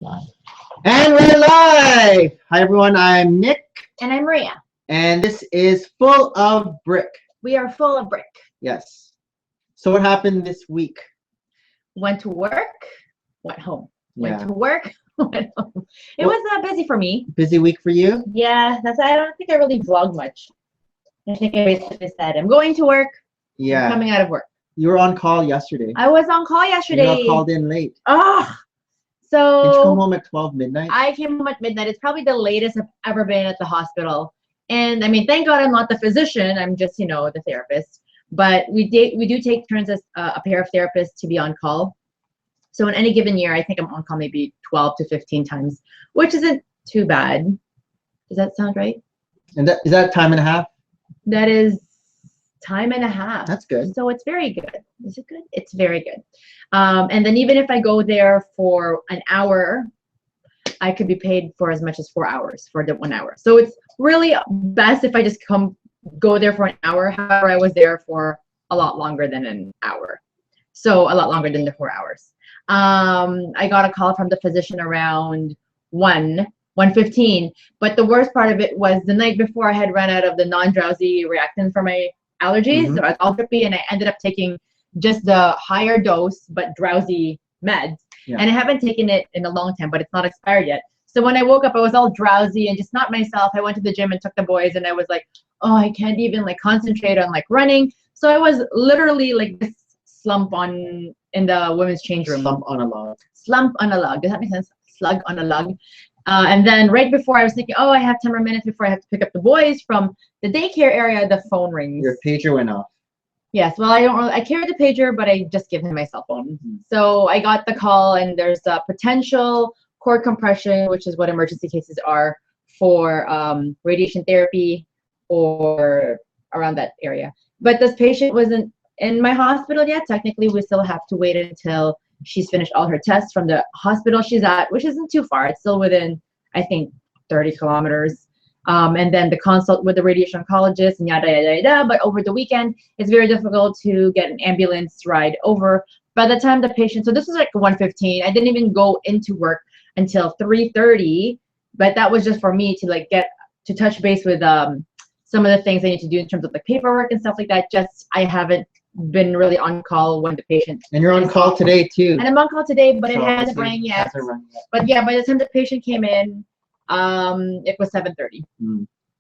And we're live! Hi everyone, I'm Nick. And I'm Maria. And this is Full of Brick. We are full of brick. Yes. So what happened this week? Went to work, went home. Yeah. Went to work, went home. It was busy for me. Busy week for you? Yeah, I don't think I really vlogged much. I think I basically said I'm going to work. Yeah. I'm coming out of work. You were on call yesterday. I was on call yesterday. You got called in late. Oh, so Did you come home at 12 midnight? I came home at midnight. It's probably the latest I've ever been at the hospital. And I mean, thank God I'm not the physician. I'm just, the therapist. But we do take turns as a pair of therapists to be on call. So in any given year, I think I'm on call maybe 12 to 15 times, which isn't too bad. Does that sound right? And is that time and a half? That is time and a half. That's good. So it's very good. Is it good? It's very good. And then even if I go there for an hour, I could be paid for as much as 4 hours for the 1 hour. So it's really best if I just go there for an hour. However, I was there for a lot longer than an hour. So a lot longer than the 4 hours. I got a call from the physician around 1:15. But the worst part of it was the night before I had run out of the non-drowsy reactant for my allergies. So I was all drippy and I ended up taking just the higher dose but drowsy meds. Yeah. And I haven't taken it in a long time, but it's not expired yet. So when I woke up, I was all drowsy and just not myself. I went to the gym and took the boys and I was like, oh, I can't even concentrate on running. So I was literally this slump in the women's change room. Slump on a log. Slump on a log. Does that make sense? Slug on a log. And then right before I was thinking, oh, I have 10 more minutes before I have to pick up the boys from the daycare area, the phone rings. Your pager went off. Yes, well, I carry the pager, but I just give him my cell phone. Mm-hmm. So I got the call, and there's a potential cord compression, which is what emergency cases are for radiation therapy or around that area. But this patient wasn't in my hospital yet. Technically, we still have to wait until she's finished all her tests from the hospital she's at, which isn't too far. It's still within, I think, 30 kilometers. And then the consult with the radiation oncologist and yada, yada, yada. But over the weekend, it's very difficult to get an ambulance ride over. By the time the patient, so this was 1:15. I didn't even go into work until 3:30. But that was just for me to get to touch base with some of the things I need to do in terms of paperwork and stuff like that. Just I haven't been really on call when the patient. And you're on call today too. And I'm on call today, but it hasn't rang yet. But yeah, by the time the patient came in, it was 7:30.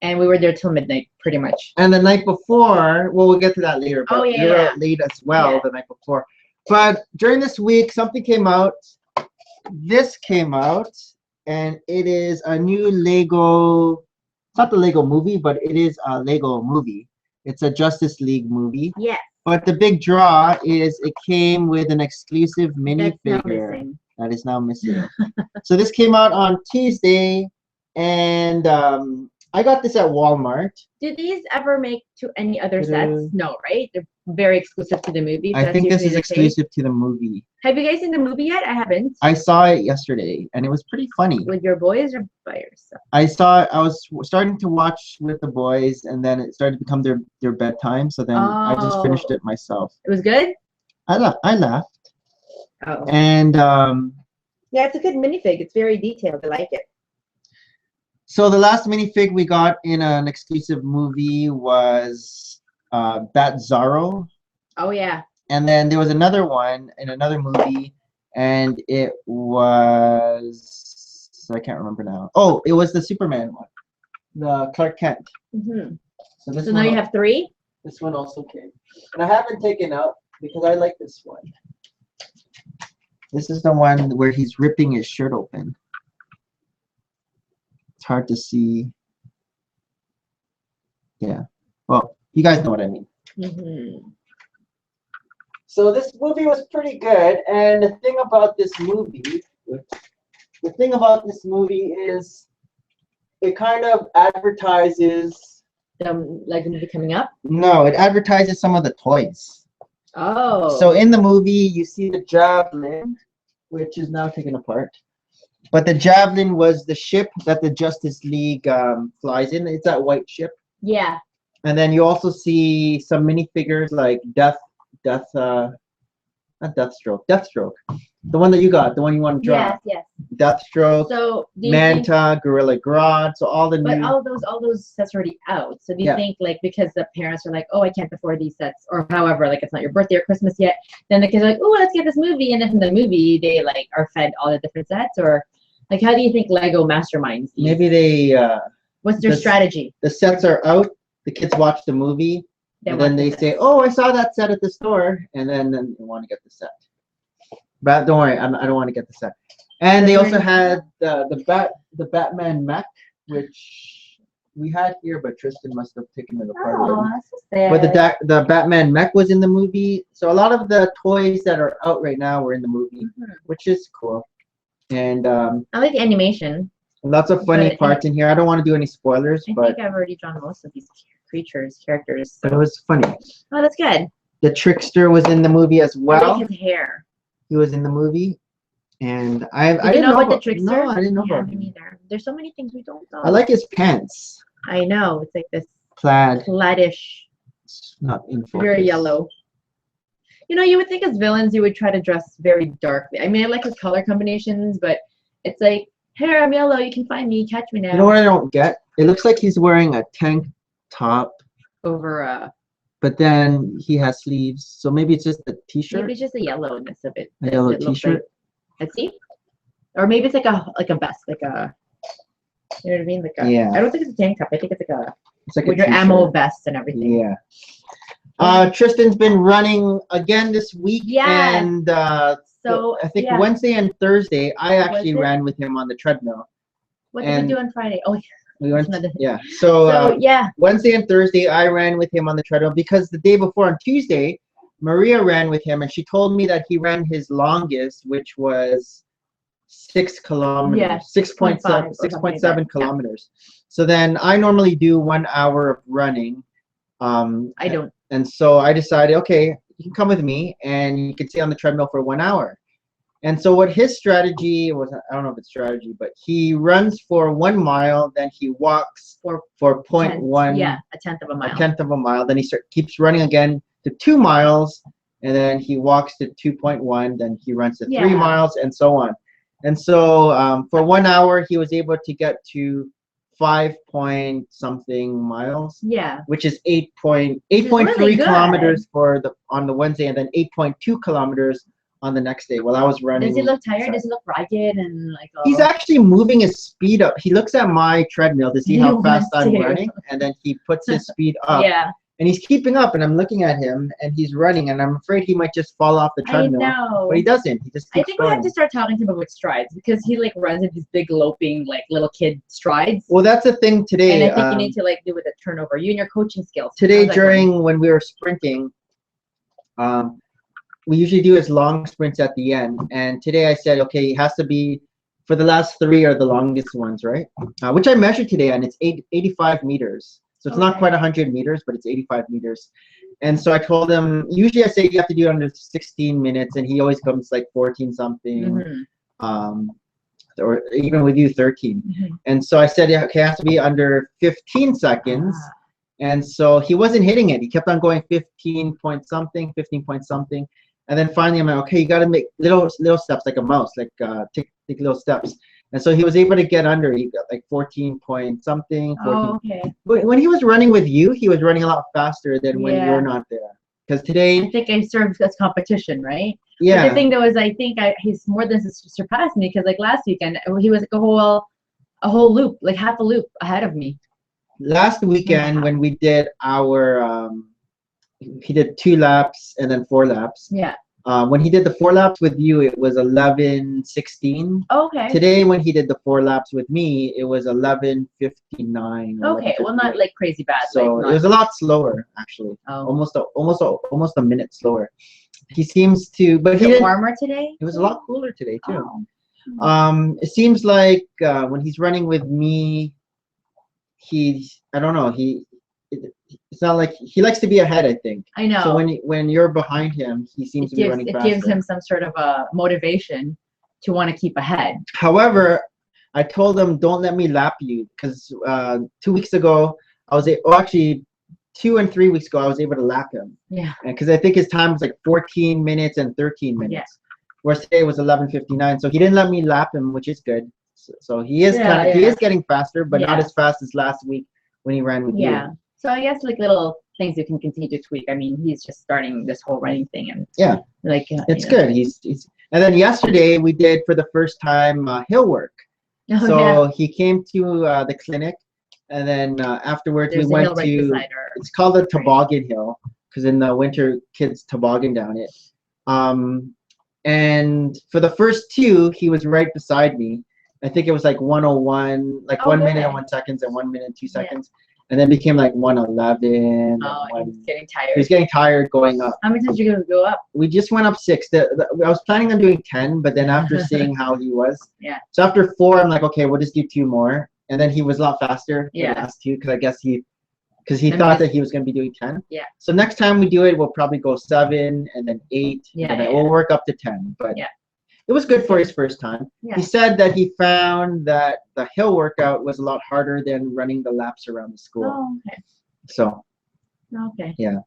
And we were there till midnight pretty much. And the night before, well, we'll get to that later, but you were out late as well the night before. But during this week, something came out. This came out, and it is a new Lego, it's not the Lego movie, but it is a Lego movie. It's a Justice League movie. Yeah. But the big draw is it came with an exclusive minifigure that is now missing. So this came out on Tuesday, and I got this at Walmart. Did these ever make to any other sets? No, right? They're very exclusive to the movie. I think this is exclusive to the movie. Have you guys seen the movie yet? I haven't. I saw it yesterday, and it was pretty funny. With your boys or by yourself? I was starting to watch with the boys, and then it started to become their bedtime. So then I just finished it myself. It was good? I laughed. Oh. And yeah, it's a good minifig. It's very detailed. I like it. So the last minifig we got in an exclusive movie was Bat Zorro. Oh yeah. And then there was another one in another movie, and it was, I can't remember now. Oh, it was the Superman one, the Clark Kent. Mm-hmm. So now you have 3? This one also came. And I haven't taken out because I like this one. This is the one where he's ripping his shirt open. It's hard to see. Yeah. Well, you guys know what I mean. Mm-hmm. So this movie was pretty good, and the thing about this movie is it kind of advertises the movie coming up. No, it advertises some of the toys. Oh. So in the movie, you see the Javelin, which is now taken apart. But the Javelin was the ship that the Justice League flies in. It's that white ship. Yeah. And then you also see some minifigures like Deathstroke. The one that you got, the one you want to draw. Yes. Deathstroke, So Manta, Gorilla Grodd, so all the but new. all those sets are already out. So do you think like because the parents are like, oh, I can't afford these sets, or however, like it's not your birthday or Christmas yet, then the kids are like, oh, let's get this movie, and then from the movie they like are fed all the different sets, or like how do you think Lego masterminds these? Maybe they. What's their strategy? The sets are out. The kids watch the movie, and then they say, "Oh, I saw that set at the store," and then they want to get the set. But don't worry, I don't want to get the set. And they also had the Batman mech, which we had here, but Tristan must have taken it apart. Oh, that's so sad. But the Batman mech was in the movie, so a lot of the toys that are out right now were in the movie, which is cool. And I like the animation. Lots of funny parts in here. I don't want to do any spoilers, I think I've already drawn most of these characters. So. But it was funny. Oh, that's good. The Trickster was in the movie as well. I like his hair. He was in the movie, and I didn't know about the Trickster. No, I didn't know about me neither. There's so many things we don't know. I like his pants. I know. It's like this plaid-ish. It's not in focus. Very yellow. You know, you would think as villains you would try to dress very darkly. I mean, I like his color combinations, but it's like, here, I'm yellow. You can find me. Catch me now. You know what I don't get? It looks like he's wearing a tank top over but then he has sleeves, so maybe it's just a t-shirt. Maybe it's just the yellowness of it. A yellow t-shirt. Like, let's see. Or maybe it's like a vest, like a. You know what I mean? Like a. Yeah. I don't think it's a tank top. I think it's like a. It's like with your ammo vest and everything. Yeah. Tristan's been running again this week. Yeah. And so I think Wednesday and Thursday I actually ran with him on the treadmill. What did we do on Friday? Oh, we went. So yeah. Wednesday and Thursday I ran with him on the treadmill because the day before on Tuesday, Maria ran with him and she told me that he ran his longest, which was 6 kilometers. Yeah. 6.7 kilometers. So then I normally do 1 hour of running. I don't. And so I decided, okay, you can come with me and you can stay on the treadmill for 1 hour. And so what his strategy was, I don't know if it's strategy, but he runs for 1 mile, then he walks for 0.1. Yeah, a tenth of a mile. A tenth of a mile. Then he keeps running again to 2 miles, and then he walks to 2.1. Then he runs to 3 miles, and so on. And so for 1 hour, he was able to get to 5-point-something miles. Yeah. Which is 8.3 kilometers on the Wednesday, and then 8.2 kilometers on the next day while I was running. Does he look tired? Does he look ragged and like? He's actually moving his speed up. He looks at my treadmill to see how fast I'm running, and then he puts his speed up. Yeah. And he's keeping up, and I'm looking at him, and he's running, and I'm afraid he might just fall off the treadmill. I know. But he doesn't. He just keeps I think we have to start talking to him about strides because he like runs at these big loping like little kid strides. Well, that's the thing today. And I think you need to like do with a turnover. You and your coaching skills. Today when we were sprinting, we usually do his long sprints at the end. And today I said, okay, it has to be for the last 3 are the longest ones, right? Which I measured today, and it's 85 meters. So it's not quite 100 meters, but it's 85 meters. And so I told him, usually I say you have to do it under 16 minutes, and he always comes like 14 something, or even with you 13. And so I said, okay, it has to be under 15 seconds. And so he wasn't hitting it. He kept on going 15 point something. And then finally I'm like, okay, you got to make little steps like a mouse, like take little steps. And so he was able to get under. He got like 14 point something. 14. Oh, okay. But when he was running with you, he was running a lot faster than when you're not there. Because today, I think I served as competition, right? Yeah. But the thing though is, I think he's more than surpassed me because like last weekend he was like a whole loop, like half a loop ahead of me. Last weekend when we did our, he did 2 laps and then 4 laps. Yeah. When he did the 4 laps with you, it was 11:16. Okay. Today, when he did the 4 laps with me, it was 11:59. Okay, well, not like crazy bad. So like it was a lot slower, actually. Almost a minute slower. He seems to, but he didn't. Warmer today. It was a lot cooler today too. It seems like when he's running with me, I don't know, it's not like he likes to be ahead, I think. I know. So when you're behind him, he seems to be running faster. It gives him some sort of a motivation to want to keep ahead. However, I told him, don't let me lap you, because 2 weeks ago, actually 2 and 3 weeks ago, I was able to lap him. Yeah. Because I think his time was like 14 minutes and 13 minutes. Whereas today it was 11:59, so he didn't let me lap him, which is good. So he is he is getting faster, but not as fast as last week when he ran with you. Yeah. So I guess like little things you can continue to tweak. I mean, he's just starting this whole running thing, and like it's good. He's and then yesterday we did for the first time hill work. So he came to the clinic, and then afterwards we went to. It's called the toboggan hill because in the winter kids toboggan down it. And for the first two, he was right beside me. I think it was like 101, like 1 minute and 1 second, and 1 minute and 2 seconds. And then became like 111. Oh, he's getting tired. He's getting tired going up. How many times did you go up? We just went up 6. I was planning on doing 10, but then after seeing how he was. So after 4, I'm like, okay, we'll just do 2 more. And then he was a lot faster the last 2 because I guess he thought that he was going to be doing 10. So next time we do it, we'll probably go 7 and then 8. And then we'll work up to 10. But it was good for his first time. He said that he found that the hill workout was a lot harder than running the laps around the school. Oh, okay. So. Okay. Yeah.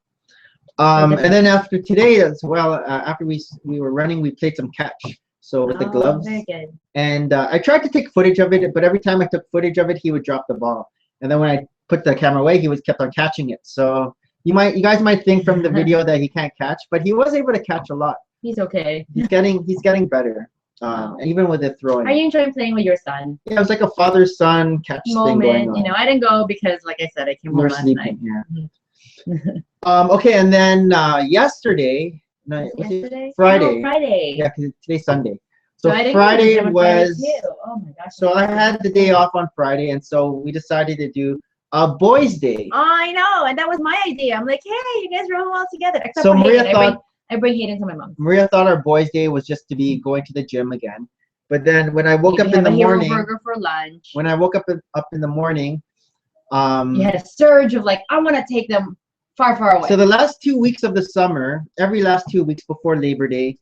And then after today as well, after we were running, we played some catch. So with the gloves. Very good. And I tried to take footage of it, but every time I took footage of it, he would drop the ball. And then when I put the camera away, he kept on catching it. So you guys might think from the video that he can't catch, but he was able to catch a lot. He's okay. He's getting better. Even with the throwing. Are you enjoying playing with your son? Yeah, it was like a father-son catch thing going on. You know, I didn't go because, like I said, I came home last night. Okay, and then yesterday. Friday. Oh, Friday. Yeah, because today's Sunday. So Friday was. Oh my gosh. So I had the day off on Friday, and so we decided to do a boys' day. I know, and that was my idea. I'm like, hey, you guys are all together. Except so for Maria Hayden. I bring Hayden to my mom. Maria thought our boys' day was just to be going to the gym again, but then when I woke up in the morning, burger for lunch. When I woke up in the morning, you had a surge of like, I want to take them far, far away. So the last 2 weeks of the summer, every last 2 weeks before Labor Day,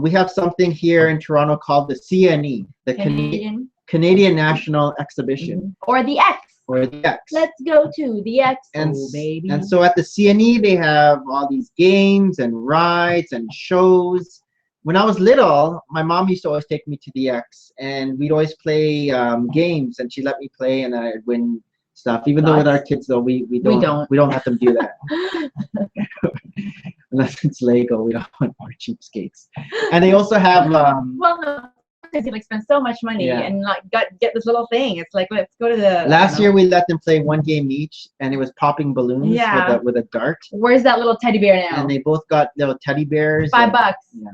we have something here in Toronto called the CNE, the Canadian National Exhibition. Or the X. Or the X. Let's go to the X, baby. And so at the CNE, they have all these games and rides and shows. When I was little, my mom used to always take me to the X, and we'd always play games, and she let me play, and I'd win stuff. Even though with our kids, though, we don't let them do that. Unless it's Lego, we don't want more cheapskates. And they also have well, no, because you like spend so much money and not get this little thing. It's like, let's go to the. Last year we let them play 1 game each, and it was popping balloons with a dart. Where's that little teddy bear now? And they both got little teddy bears. $5. Yeah.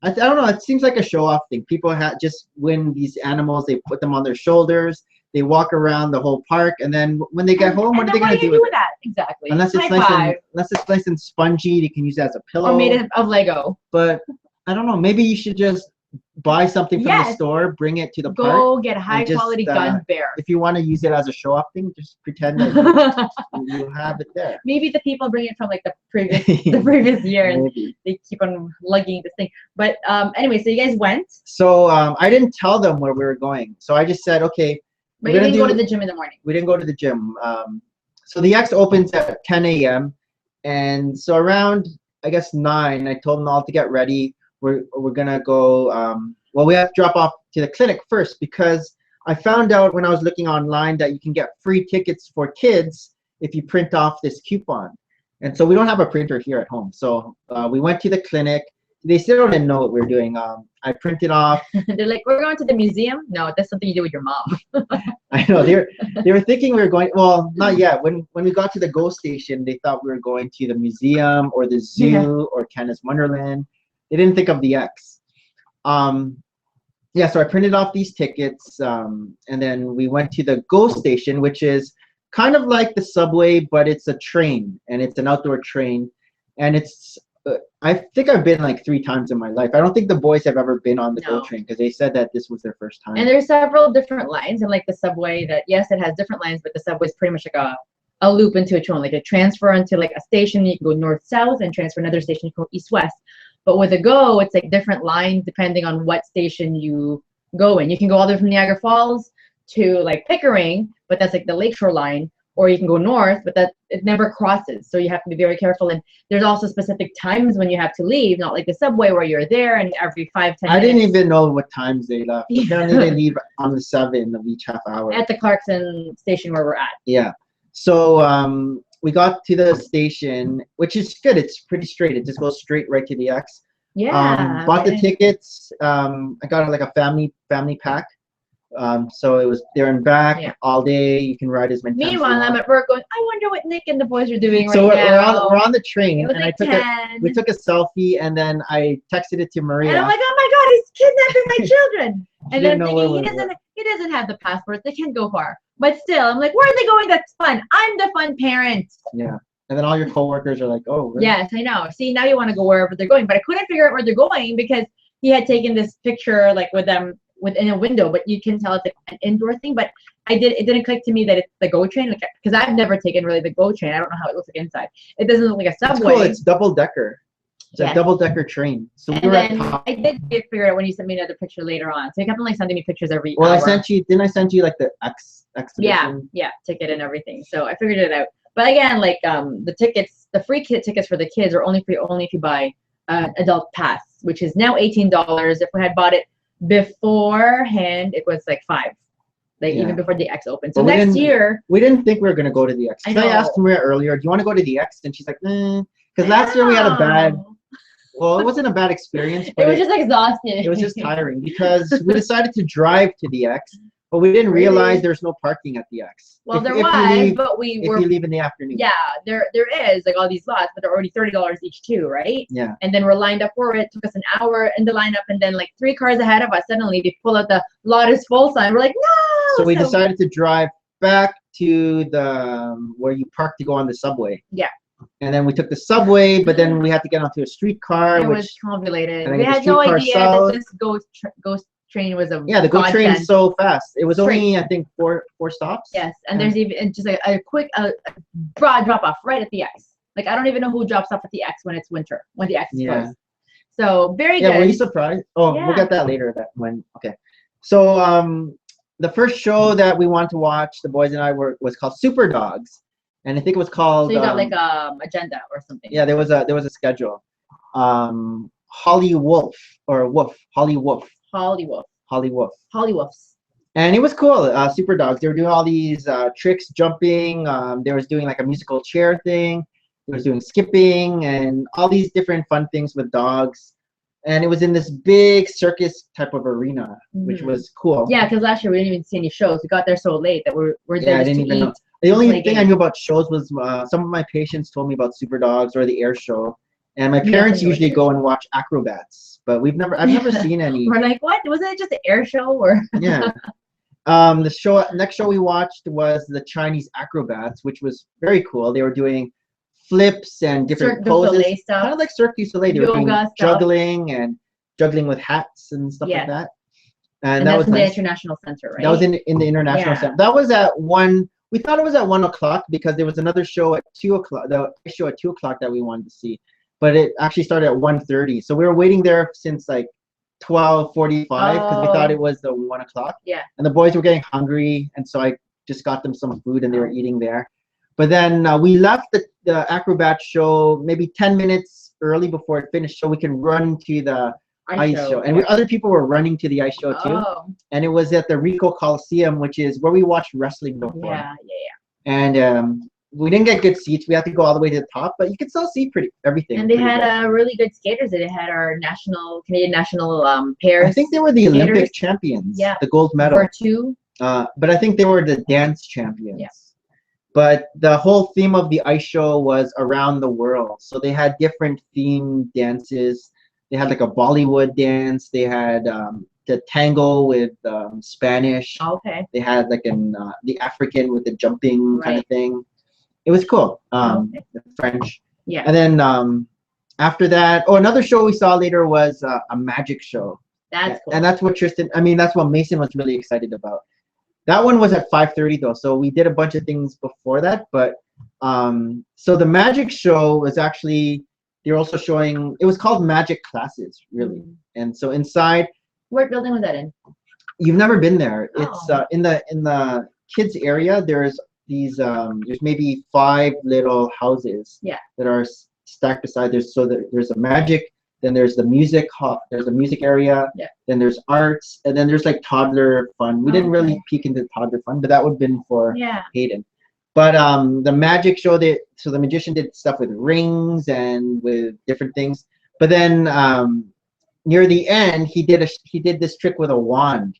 I don't know. It seems like a show-off thing. People just win these animals. They put them on their shoulders. They walk around the whole park, and then when they get home, what are they going to do with that? Exactly. Unless it's nice and spongy, they can use it as a pillow. Or made of Lego. But I don't know. Maybe you should just buy something from the store, bring it to the park. Go get a high-quality gun bear. If you want to use it as a show-off thing, just pretend that you have it there. Maybe the people bring it from like the previous year, and they keep on lugging this thing. But anyway, so you guys went. So I didn't tell them where we were going. So I just said, okay. But you didn't go to the gym in the morning. We didn't go to the gym. So the X opens at 10 a.m. And so around, I guess, 9, I told them all to get ready. We're going to go, well, we have to drop off to the clinic first because I found out when I was looking online that you can get free tickets for kids if you print off this coupon. And so we don't have a printer here at home. So we went to the clinic. They still didn't know what we were doing. I printed off. They're like, we're going to the museum? No, that's something you do with your mom. I know. They were thinking we were going, well, not yet. When we got to the GO station, they thought we were going to the museum or the zoo or Canada's Wonderland. They didn't think of the X. So I printed off these tickets, and then we went to the GO station, which is kind of like the subway, but it's a train, and it's an outdoor train. And it's I think I've been like 3 times in my life. I don't think the boys have ever been on the GO train because they said that this was their first time. And there's several different lines, and like the subway, that yes, it has different lines, but the subway is pretty much like a loop into a train. Like a transfer into like a station, you can go north-south, and transfer another station, you can go east-west. But with a GO, it's like different lines depending on what station you go in. You can go all the way from Niagara Falls to like Pickering, but that's like the lakeshore line, or you can go north, but that it never crosses. So you have to be very careful. And there's also specific times when you have to leave, not like the subway where you're there and every 5-10 minutes. I didn't even know what times they left. Apparently they leave on the 7 of each half hour. At the Clarkson station where we're at. Yeah. So we got to the station, which is good. It's pretty straight. It just goes straight right to the X. Yeah. Bought the tickets. I got like a family pack. So it was there and back all day. You can ride as many times. Meanwhile, I'm at work going, I wonder what Nick and the boys are doing so right now. We're on the train, it was and like we took a selfie, and then I texted it to Maria. And I'm like, oh my God, he's kidnapping my children. And then I'm thinking, he doesn't have the passport. They can't go far. But still, I'm like, where are they going? That's fun. I'm the fun parent. Yeah. And then all your coworkers are like, oh, really? Yes, I know. See, now you want to go wherever they're going. But I couldn't figure out where they're going because he had taken this picture like with them within a window, but you can tell it's like an indoor thing. But it didn't click to me that it's the GO train, like, because I've never taken really the GO train. I don't know how it looks like inside. It doesn't look like a subway. It's cool. It's double decker. It's a double decker train. So and then I did figure out when you sent me another picture later on. So you kept on like sending me pictures every hour. I sent you. Didn't I send you like the X edition? Yeah, ticket and everything. So I figured it out. But again, like the tickets, the free tickets for the kids are only free if you buy adult pass, which is now $18. If we had bought it beforehand, it was like $5. Like even before the X opened. So next year we didn't think we were gonna go to the X. I asked Maria earlier, do you want to go to the X? And she's like, because last year we had a bad. Well, it wasn't a bad experience, but it was just exhausting. It was just tiring because we decided to drive to the X, but we didn't realize there's no parking at the X. Well, but if you leave in the afternoon. Yeah, there is like all these lots, but they're already $30 each too, right? Yeah. And then we're lined up for it. It took us an hour in the lineup, and then like 3 cars ahead of us. Suddenly they pull out the lot is full sign. We're like, no. So we decided to drive back to the where you park to go on the subway. Yeah. And then we took the subway, but then we had to get onto a streetcar. It was convoluted. We had no idea that this ghost train was a the GO train is so fast. It was only I think four stops. Yes, and there's even just a quick broad drop off right at the X. Like I don't even know who drops off at the X when it's winter, when the X is closed. So very good. Yeah, were you surprised? Oh, we'll get that later. Okay. So the first show that we wanted to watch, the boys and I was called Super Dogs. And I think it was called. So you got like agenda or something. Yeah, there was a schedule. Holly Wolf. Holly Wolfs. And it was cool. Super Dogs. They were doing all these tricks, jumping. They was doing like a musical chair thing. They was doing skipping and all these different fun things with dogs. And it was in this big circus type of arena, which was cool. Yeah, because last year we didn't even see any shows. We got there so late that we're there I didn't even know. The only thing I knew about shows was some of my patients told me about Super Dogs or the air show. And my parents usually go and watch acrobats, but I've never seen any. We're like, what? Wasn't it just an air show or? Yeah. Next show we watched was the Chinese acrobats, which was very cool. They were doing flips and different poses, kind of like Cirque du Soleil. They were doing juggling with hats and stuff like that. And that was in the International Center, right? That was in the International Center. That was at 1. We thought it was at 1 o'clock because there was another show at 2 o'clock. The show at 2 o'clock that we wanted to see, but it actually started at 1:30. So we were waiting there since like 12:45 because we thought it was the 1 o'clock. Yeah. And the boys were getting hungry, and so I just got them some food, and they were eating there. But then we left the acrobat show maybe 10 minutes early before it finished, so we can run to the ice show. And other people were running to the ice show too. And it was at the Rico Coliseum, which is where we watched wrestling before. Yeah. And we didn't get good seats. We had to go all the way to the top, but you could still see everything. And they had really good skaters. They had our Canadian national pairs. I think they were the Olympic champions. Yeah. The gold medal. Or 2. But I think they were the dance champions. Yeah. But the whole theme of the ice show was around the world. So they had different themed dances. They had like a Bollywood dance. They had the tango with Spanish. Okay. They had like the African with the jumping kind of thing. It was cool. The French. Yeah. And then after that, another show we saw later was a magic show. That's cool. And that's what that's what Mason was really excited about. That one was at 5:30 though, so we did a bunch of things before that. But so the magic show was actually, they're also showing, it was called Magic Classes, really. And so inside. What building was that in? You've never been there. It's in the kids area. There's these there's maybe 5 little houses that are stacked beside. There's a magic, then there's the music there's a music area, then there's arts, and then there's like toddler fun. We didn't really peek into toddler fun, but that would have been for Hayden. But the magic show, so the magician did stuff with rings and with different things. But then near the end, he did this trick with a wand,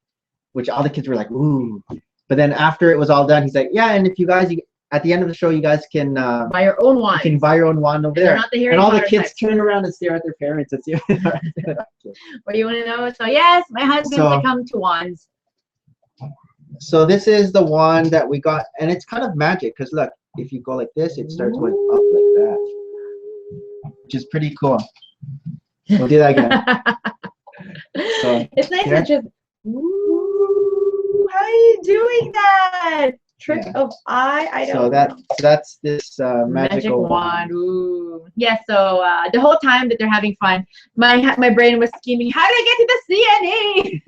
which all the kids were like, ooh. But then after it was all done, he's like, yeah, and if you guys, at the end of the show, you guys can buy your own wand. You can buy your own wand over there. And all the kids turn around and stare at their parents and see what do you want to know? So yes, my husband's become to wands. So this is the wand that we got, and it's kind of magic because look, if you go like this, it starts going up like that, which is pretty cool. We'll do that again. So, it's nice that just. Ooh, how are you doing that? Trick of eye. I don't. So that's this magical wand. Ooh. Yeah. So the whole time that they're having fun, my brain was scheming. How do I get to the CNE?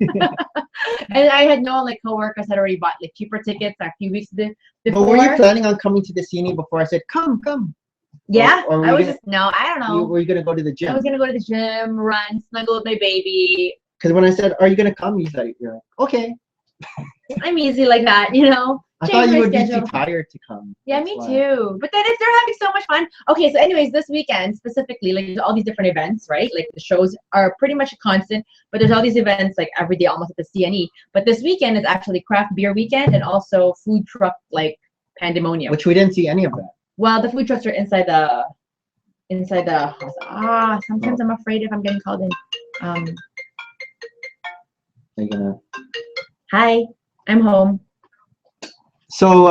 And I had known like coworkers had already bought like cheaper tickets a few weeks before. But were you planning on coming to the CNE before I said come? Yeah, or I was no, I don't know. Were you gonna go to the gym? I was gonna go to the gym, run, snuggle with my baby. Because when I said, "Are you gonna come?" you're like, "Okay." I'm easy like that, you know. I thought you would be too tired to come. Yeah, me too. But then they're having so much fun. Okay, so anyways, this weekend specifically, like there's all these different events, right? Like the shows are pretty much constant, but there's all these events like every day almost at the CNE. But this weekend is actually craft beer weekend and also food truck like pandemonium. Which we didn't see any of that. Well, the food trucks are inside the house. Sometimes I'm afraid if I'm getting called in. Are you gonna? Hi, I'm home. So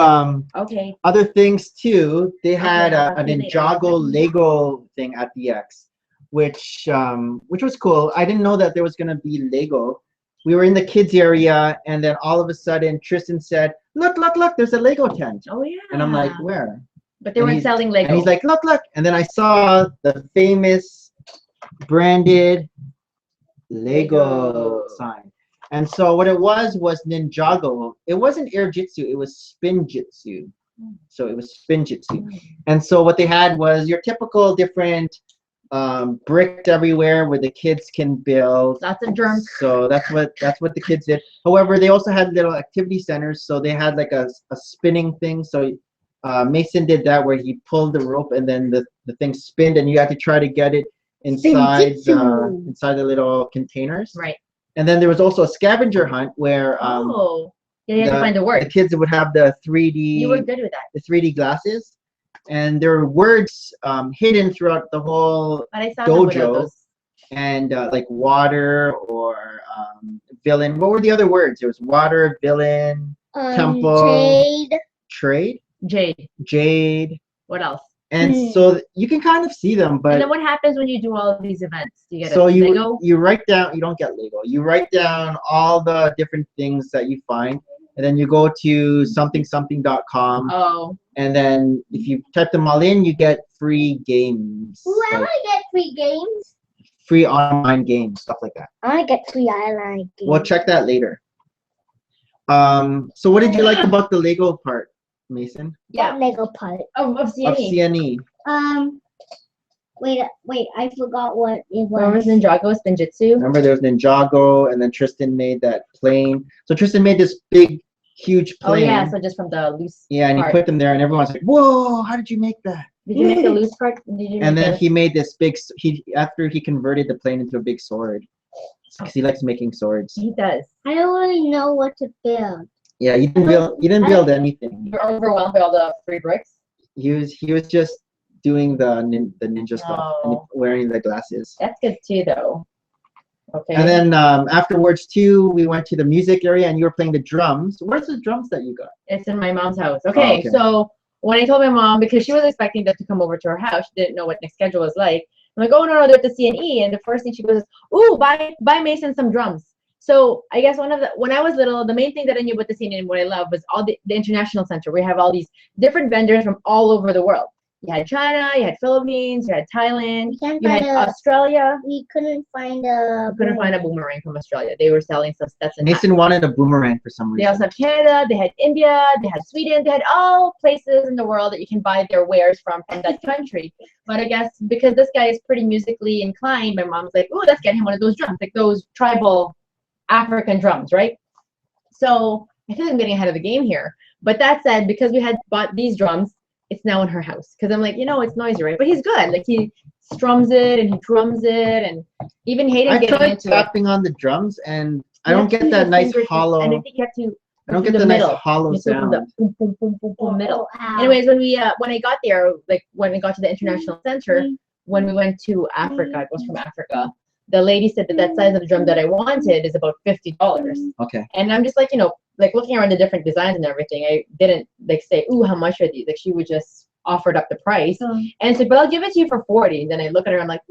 okay. Other things too. They had an Ninjago Lego thing at the X, which was cool. I didn't know that there was gonna be Lego. We were in the kids area, and then all of a sudden Tristan said, "Look! There's a Lego tent." Oh yeah. And I'm like, "Where?" But they weren't selling Lego. And he's like, look. And then I saw the famous branded Lego sign. And so what it was Ninjago. It wasn't air jitsu, it was spin jitsu. So it was spin jitsu. And so what they had was your typical different bricks everywhere where the kids can build. Lots of germs. So that's what the kids did. However, they also had little activity centers. So they had like a spinning thing. So Mason did that where he pulled the rope and then the thing spinned and you had to try to get it inside the little containers. Right. And then there was also a scavenger hunt where you had to find the word. The kids would have the 3D. You were good with that. The 3D glasses, and there were words hidden throughout the whole dojo. And like water or villain. What were the other words? There was water, villain, temple, trade. Jade. What else? And so you can kind of see them, but and then what happens when you do all of these events? Do you get Lego? You write down. You don't get Lego. You write down all the different things that you find, and then you go to something.com. Oh. And then if you type them all in, you get free games. Ooh, I want to get free games. Free online games, stuff like that. I want to get free online games. We'll check that later. So what did you like about the Lego part, Mason? Yeah. What Lego part? Of CNE. Of CNE. Wait, I forgot what it was. Remember Ninjago Spinjitzu? Remember there was Ninjago, and then Tristan made that plane. So Tristan made this big, huge plane. Oh yeah, so just from the loose and part. He put them there, and everyone's like, whoa, how did you make that? Did you make the loose part? And then he made this big, after he converted the plane into a big sword. Because he likes making swords. He does. I don't really know what to build. Yeah, you didn't build anything. You're overwhelmed by all the free bricks? He was just doing the ninja stuff and wearing the glasses. That's good too, though. Okay. And then afterwards too, we went to the music area and you were playing the drums. Where's the drums that you got? It's in my mom's house. Okay, so when I told my mom, because she was expecting them to come over to her house, she didn't know what Nick's schedule was like. I'm like, oh no, they're at the CNE, and the first thing she goes is, ooh, buy Mason some drums. So I guess when I was little, the main thing that I knew about the CNE and what I loved was all the international center. We have all these different vendors from all over the world. You had China, you had Philippines, you had Thailand, We can't you had find Australia. We couldn't find a. Couldn't find a boomerang from Australia. They were selling some Stetson hats. Mason wanted a boomerang for some They reason. also have Canada, they had India, they had Sweden, they had all places in the world that you can buy their wares from that country. But I guess because this guy is pretty musically inclined, my mom's like, oh, let's get him one of those drums, like those tribal African drums, right? So I feel like I'm getting ahead of the game here. But that said, because we had bought these drums, it's now in her house. Because I'm like, it's noisy, right? But he's good. Like he strums it and he drums it, and even Hayden I getting tried into tapping on the drums, and I You don't have to get use that your nice fingers, hollow. and I think you have to. I don't do get the the nice middle. hollow You have to do sound. the boom, boom, boom, boom, boom, middle. Ow. Anyways, when I got there, like when I got to the international center, when we went to Africa, it was from Africa. The lady said that size of the drum that I wanted is about $50. Okay. And I'm just like, like looking around the different designs and everything. I didn't like say, ooh, how much are these? Like she would just offered up the price and said, but I'll give it to you for 40. And then I look at her, I'm like,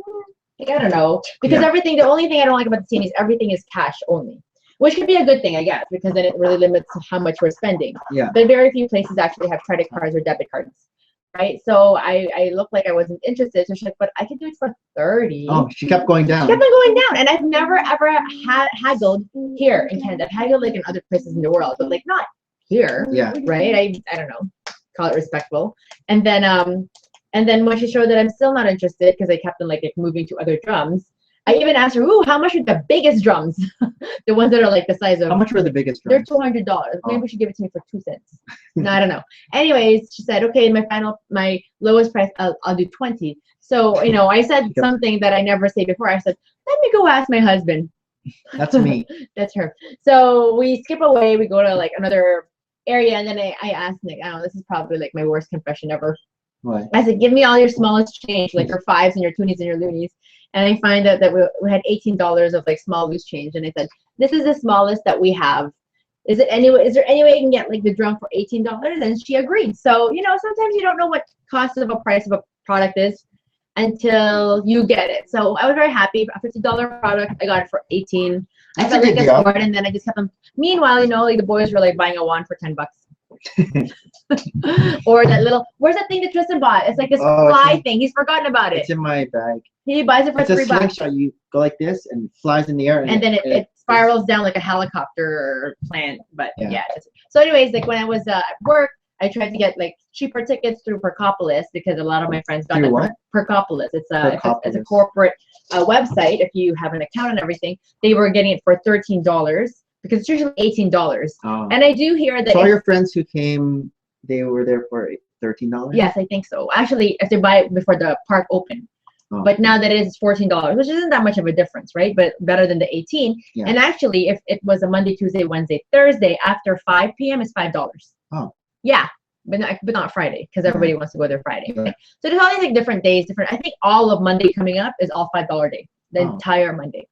I don't know, because the only thing I don't like about the CNEs, everything is cash only, which could be a good thing, I guess, because then it really limits how much we're spending. Yeah. But very few places actually have credit cards or debit cards. Right, so I looked like I wasn't interested. So she's like, "But I can do it for 30." Oh, she kept going down. She kept on going down, and I've never ever haggled here in Canada. I've haggled like in other places in the world, but like not here. Yeah. Right. I don't know. Call it respectful. And then when she showed that I'm still not interested because I kept on like moving to other drums. I even asked her, "Ooh, how much are the biggest drums? The ones that are like the size of." How much were the biggest They're drums? $200. Maybe we should give it to me for 2 cents. No, I don't know. Anyways, she said, "Okay, my lowest price, I'll do 20." So I said something that I never say before. I said, "Let me go ask my husband." That's me. That's her. So we skip away. We go to like another area, and then I asked Nick. I don't know. This is probably like my worst confession ever. What? I said, "Give me all your smallest change, like your fives and your toonies and your loonies." And I find out that we had $18 of like small loose change. And I said, "This is the smallest that we have. Is there any way you can get like the drum for $18?" And she agreed. So, sometimes you don't know what cost of a price of a product is until you get it. So I was very happy. A $50 product, I got it for 18. That's I felt a like good a deal. sport, and then I just kept them. Meanwhile, like the boys were like buying a wand for $10. Or that little, where's that thing that Tristan bought? It's like this fly thing. He's forgotten about it. It's in my bag. He buys it for It's a $3. slingshot. You go like this and it flies in the air. And then it spirals down like a helicopter plant. But yeah. So anyways, like when I was at work, I tried to get like cheaper tickets through Percopolis because a lot of my friends got Through it. what? Percopolis. It's a corporate website. If you have an account and everything, they were getting it for $13 because it's usually $18. Oh. And I do hear that. So all your friends who came, they were there for $13? Yes, I think so. Actually, if they buy it before the park opened. Oh. But now that it is $14, which isn't that much of a difference, right? But better than the 18. Yeah. And actually, if it was a Monday, Tuesday, Wednesday, Thursday after 5 p.m., it's $5. Oh. Yeah, but not Friday because everybody wants to go there Friday. Yeah. Right? So there's all these like different days, I think all of Monday coming up is all $5 day, the entire Monday.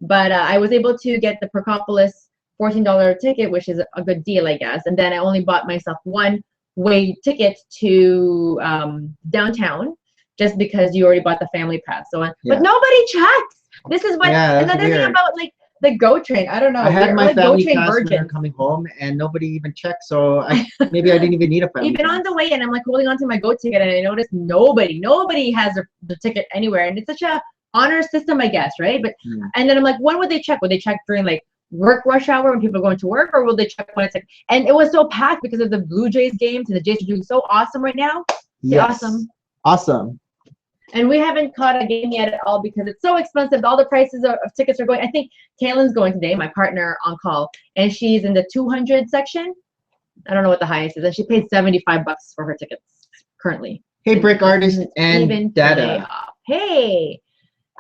But I was able to get the Percopolis $14 ticket, which is a good deal, I guess. And then I only bought myself one-way ticket to downtown, just because you already bought the family pass. So, but nobody checks. This is what another thing about like the GO train. I don't know. I had my like family pass when we were coming home, and nobody even checked. So maybe I didn't even need a family even pass. on the way, and I'm like holding on to my GO ticket, and I noticed nobody has the ticket anywhere, and it's such a honor system, I guess, right? But and then I'm like, when would they check? Would they check during like work rush hour when people are going to work, or will they check when it's like? And it was so packed because of the Blue Jays games, and the Jays are doing so awesome right now. Yes. Awesome. And we haven't caught a game yet at all because it's so expensive. All the prices of tickets are going. I think Kaylin's going today, my partner on call, and she's in the 200 section. I don't know what the highest is, and she paid $75 for her tickets currently. Hey, Brick Artist and Dada. Hey.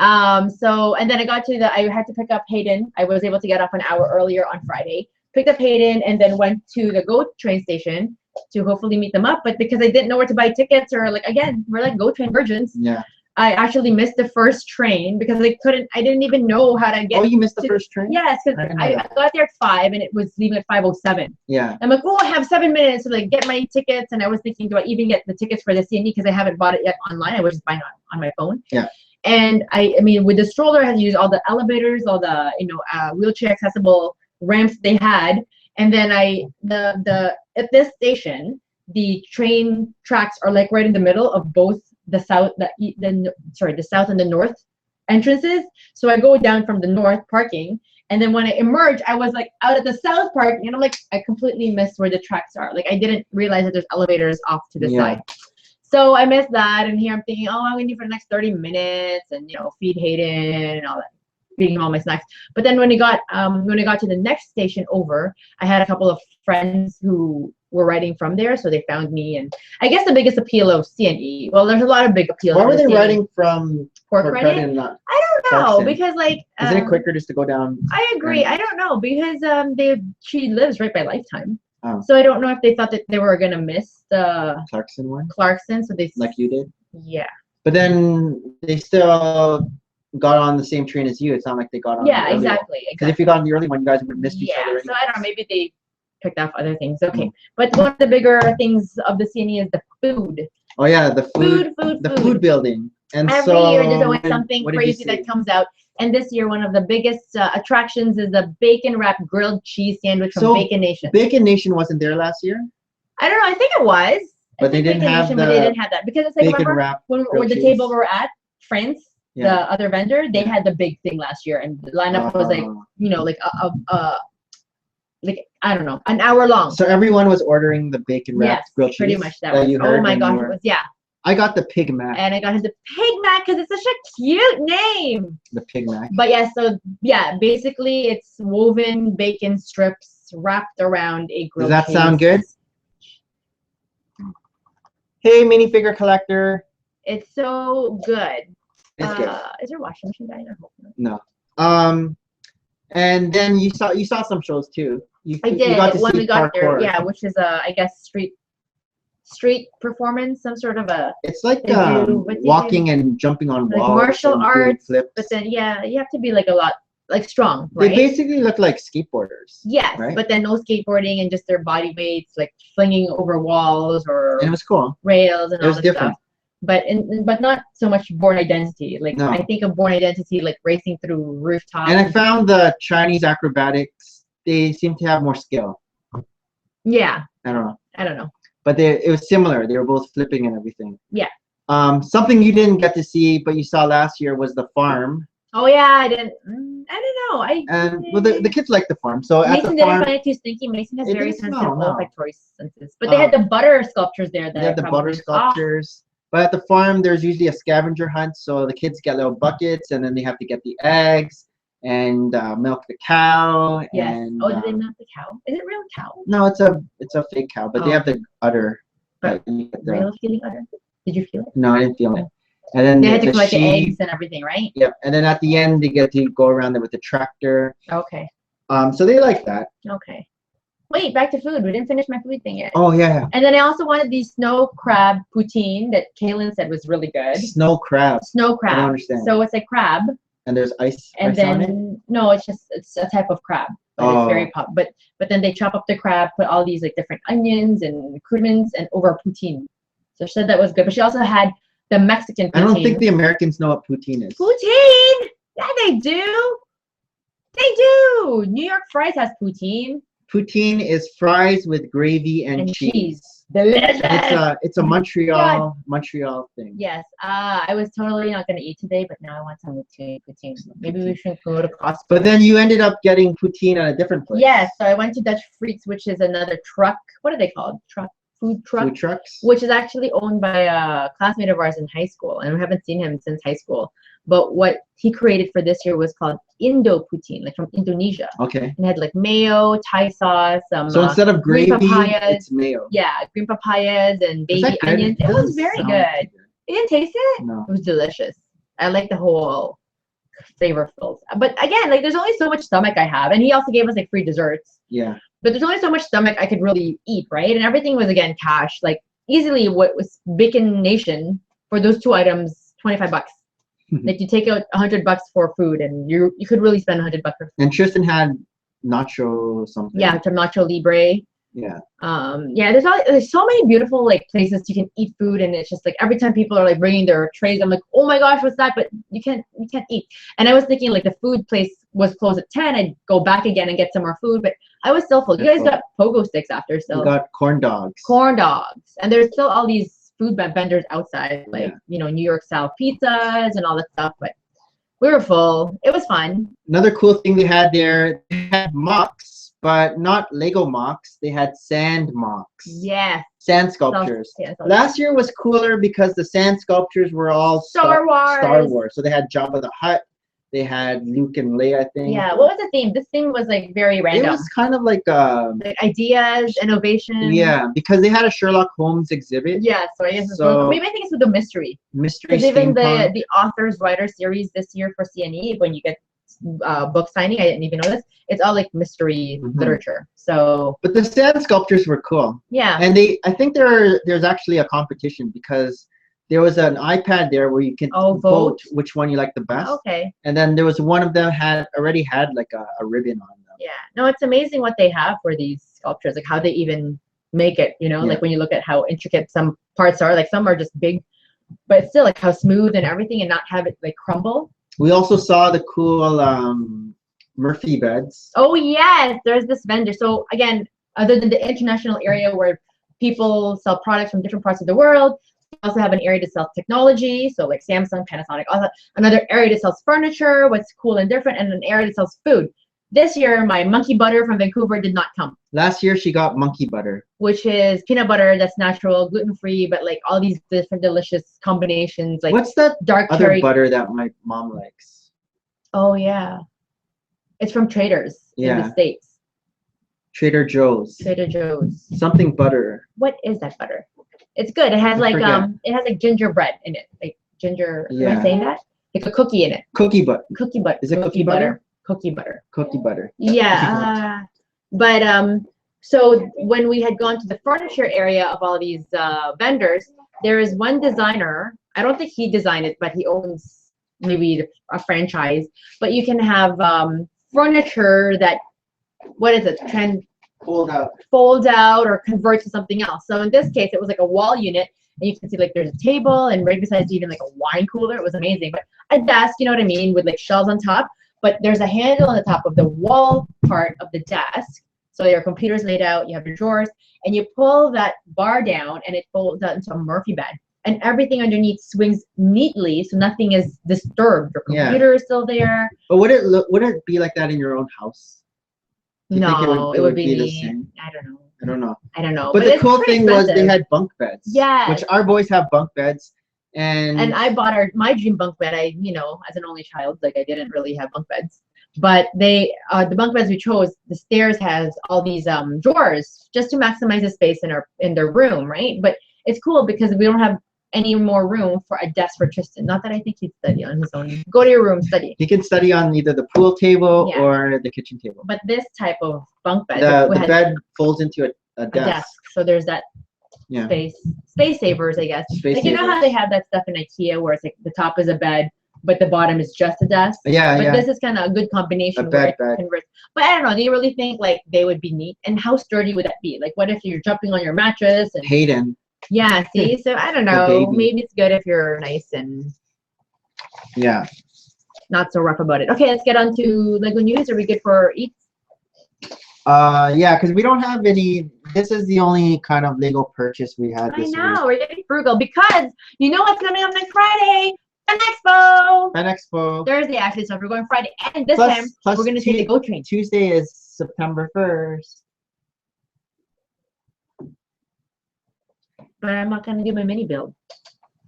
So, and then I had to pick up Hayden. I was able to get off an hour earlier on Friday. Picked up Hayden and then went to the GO train station to hopefully meet them up. But because I didn't know where to buy tickets, or like, again, we're like GO train virgins. Yeah. I actually missed the first train because I didn't even know how to get. Oh, you missed the first train? Yes, because I got there at 5 and it was leaving at 5:07. Yeah. I'm like, oh, I have 7 minutes to like get my tickets. And I was thinking, do I even get the tickets for the CNE because I haven't bought it yet online. I was just buying it on my phone. Yeah. And I mean, with the stroller, I had to use all the elevators, all the wheelchair accessible ramps they had. And then at this station, the train tracks are like right in the middle of both the south, the south and the north entrances. So I go down from the north parking, and then when I emerge, I was like out at the south parking, and I'm like, I completely missed where the tracks are. Like I didn't realize that there's elevators off to the side. So I missed that, and here I'm thinking, oh, I'm waiting for the next 30 minutes, and feed Hayden and all that, feeding him all my snacks. But then when I got to the next station over, I had a couple of friends who were riding from there, so they found me. And I guess the biggest appeal of CNE, well, there's a lot of big appeals. Why were they riding from Port Credit? I don't know, Clarkson? because like isn't it quicker just to go down? I agree. I don't know, because she lives right by Lifetime. Oh. So I don't know if they thought that they were gonna miss the Clarkson one. Clarkson, so they like you did. Yeah. But then they still got on the same train as you. It's not like they got on. Yeah, exactly. Because if you got on the early one, you guys would miss each other. So I don't know. Maybe they picked off other things. Okay, but one of the bigger things of the CNE is the food. Oh yeah, the food building. And every year there's always something crazy that comes out. And this year, one of the biggest attractions is the bacon wrapped grilled cheese sandwich from Bacon Nation. Bacon Nation wasn't there last year? I don't know. I think it was. But they didn't have but they didn't have that, because it's like, remember when the table we were at, France, the other vendor, they had the big thing last year, and the lineup was like, like I don't know, an hour long. So everyone was ordering the bacon wrapped grilled cheese. Pretty much that you heard. Oh my gosh, it was I got the Pig Mac. And I got the Pig Mac because it's such a cute name. The Pig Mac. But basically it's woven bacon strips wrapped around a grilled cheese. Does that sound good? Hey, minifigure collector. It's so good. It's good. Is there a washing machine down there? No. And then you saw some shows too. I did. You got to when see we got parkour. there, which is I guess street performance, some sort of a. It's like walking and jumping on walls. Martial arts, flips. but then you have to be like a lot strong, right? They basically look like skateboarders. Yes, right? But then no skateboarding and just their body weights, like flinging over walls or. And it was cool. Rails and all that different. Stuff. But not so much Born Identity. Like I think of Born Identity like racing through rooftops. And I found the Chinese acrobatics, they seem to have more skill. Yeah. I don't know. But it was similar. They were both flipping and everything. Yeah. Something you didn't get to see, but you saw last year was the farm. Oh yeah, I didn't. I don't know. Well, the kids like the farm. So Mason didn't find it too stinky. Mason has very sensitive olfactory senses. But they had the butter sculptures there. They had the butter sculptures. But at the farm, there's usually a scavenger hunt. So the kids get little buckets, and then they have to get the eggs and milk the cow. Yes. And, did they milk the cow? Is it real cow? No, it's a fake cow. But they have the udder. But real feeling udder? Did you feel it? No, I didn't feel it. And then they had to collect the eggs and everything, right? Yep. And then at the end, they get to go around there with the tractor. Okay. So they like that. Okay. Wait, back to food. We didn't finish my food thing yet. Oh, yeah. And then I also wanted the snow crab poutine that Kaylin said was really good. Snow crab. Snow crab. I don't understand. So it's like crab. And there's ice on it? No, it's a type of crab. But it's very pop. But then they chop up the crab, put all these like different onions and accoutrements and over poutine. So she said that was good. But she also had the Mexican poutine. I don't think the Americans know what poutine is. Poutine? Yeah, they do. They do. New York Fries has poutine. Poutine is fries with gravy and cheese. Delicious. It's a Montreal thing. Yes. I was totally not going to eat today, but now I want some poutine. Maybe we should go to Costco. But then you ended up getting poutine at a different place. Yes. So I went to Dutch Freaks, which is another truck. What are they called? Food trucks, which is actually owned by a classmate of ours in high school, and we haven't seen him since high school. But what he created for this year was called Indo poutine, like from Indonesia. Okay. And had like mayo, Thai sauce, so instead of gravy, it's mayo. Yeah, green papayas and baby onions. It was very good. You didn't taste it? No. It was delicious. I like the whole flavor fills. But again, like there's only so much stomach I have, and he also gave us like free desserts. Yeah. But there's only so much stomach I could really eat, right? And everything was again cash. Like easily, what was Bacon Nation for those two items, $25. Like you take out $100 for food, and you could really spend $100 for food. And Tristan had nacho something. Yeah, some nacho libre. Yeah. There's so many beautiful like places you can eat food, and it's just like every time people are like bringing their trays, I'm like, oh my gosh, what's that? But you can't eat. And I was thinking like the food place was closed at 10. I'd go back again and get some more food, but I was still full. You guys got pogo sticks after, so. We got corn dogs. Corn dogs. And there's still all these food vendors outside, like, you know, New York style pizzas and all that stuff, but we were full. It was fun. Another cool thing they had there, they had mocks, but not Lego mocks. They had sand mocks. Yes. Sand sculptures. Last year was cooler because the sand sculptures were all Star Wars. Star Wars. So they had Jabba the Hutt. They had Luke and Leia, I think. Yeah. What was the theme? This theme was like very random. It was kind of like ideas, innovation. Yeah, because they had a Sherlock Holmes exhibit. Yeah, so I guess maybe I think it's with the mystery. Mystery. Because even the authors writer series this year for CNE, when you get book signing, I didn't even know this. It's all like mystery literature. So. But the sand sculptures were cool. Yeah. And I think there's actually a competition because there was an iPad there where you can vote which one you like the best. Okay. And then there was one of them already had like a ribbon on them. Yeah. No, it's amazing what they have for these sculptures, like how they even make it, you know, like when you look at how intricate some parts are, like some are just big, but still like how smooth and everything and not have it like crumble. We also saw the cool Murphy beds. Oh, yes. There's this vendor. So again, other than the international area where people sell products from different parts of the world, also have an area to sell technology, so like Samsung, Panasonic, also another area to sell furniture, what's cool and different, and an area that sells food. This year, my monkey butter from Vancouver did not come. Last year, she got monkey butter, which is peanut butter that's natural, gluten-free, but like all these different delicious combinations. Like what's that dark other cherry butter that my mom likes? Oh yeah, it's from Traders in the States. Trader Joe's. Trader Joe's. Something butter. What is that butter? It's good. It has like it has like gingerbread in it, like ginger. Am I saying that? Like a cookie in it. Cookie butter. Cookie butter. Is it cookie butter? Cookie butter. Cookie butter. Yeah. But so when we had gone to the furniture area of all these vendors, there is one designer. I don't think he designed it, but he owns maybe a franchise. But you can have furniture that, what is it? Fold out or convert to something else. So in this case, it was like a wall unit, and you can see like there's a table, and right beside even like a wine cooler. It was amazing. But a desk, you know what I mean, with like shelves on top. But there's a handle on the top of the wall part of the desk. So your computer's laid out, you have your drawers, and you pull that bar down, and it folds out into a Murphy bed. And everything underneath swings neatly, so nothing is disturbed. Your computer is still there. But would it be like that in your own house? No, it would be the same? I don't know. I don't know. But the cool thing was they had bunk beds. Yeah. Which our boys have bunk beds. And I bought my dream bunk bed. As an only child, like I didn't really have bunk beds. But the bunk beds we chose, the stairs has all these drawers just to maximize the space in their room, right? But it's cool because we don't have any more room for a desk for Tristan. Not that I think he'd study on his own. Go to your room, study. He can study on either the pool table or the kitchen table. But this type of bunk bed, the bed folds into a desk. So there's that space savers, I guess. Like you know how they have that stuff in IKEA where it's like the top is a bed, but the bottom is just a desk. But this is kind of a good combination. But I don't know. Do you really think like they would be neat? And how sturdy would that be? Like, what if you're jumping on your mattress and Hayden? Yeah, see, so I don't know. Maybe it's good if you're nice and not so rough about it. Okay, let's get on to Lego news. Are we good for eats? Yeah, because we don't have any. This is the only kind of Lego purchase we had this week. We're getting frugal because you know what's coming up next Friday? Fan Expo. Thursday, actually, so we're going Friday, and this time we're going to take the GO train. Tuesday is September 1st. But I'm not going to do my mini build.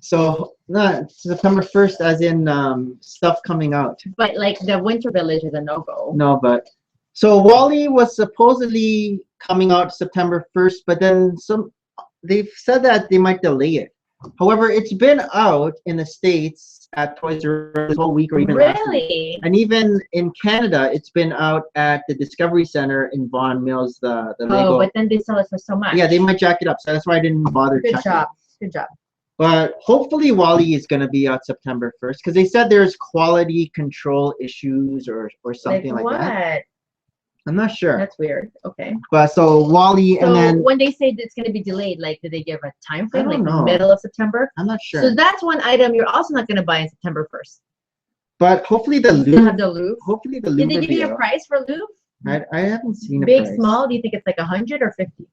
So, not September 1st as in stuff coming out. But like the Winter Village is a no-go. No, but so Wall-E was supposedly coming out September 1st, but then they've said that they might delay it. However, it's been out in the States at Toys R Us this whole week or even last week. And even in Canada, it's been out at the Discovery Center in Vaughan Mills, the Lego. But then they sell it for so much. Yeah, they might jack it up. So that's why I didn't bother checking. Good job. But hopefully Wall-E is going to be out September 1st because they said there's quality control issues or something like that. I'm not sure. That's weird. Okay. But so Wall-E, and then when they say it's going to be delayed, like did they give a time frame, like know. Middle of September? I'm not sure. So that's one item you're also not going to buy on September 1st. But hopefully the Louvre. You have the Louvre. Hopefully the Louvre. Did they give you a price for Louvre? I haven't seen a Big, price. small. Do you think it's like 100 or 50?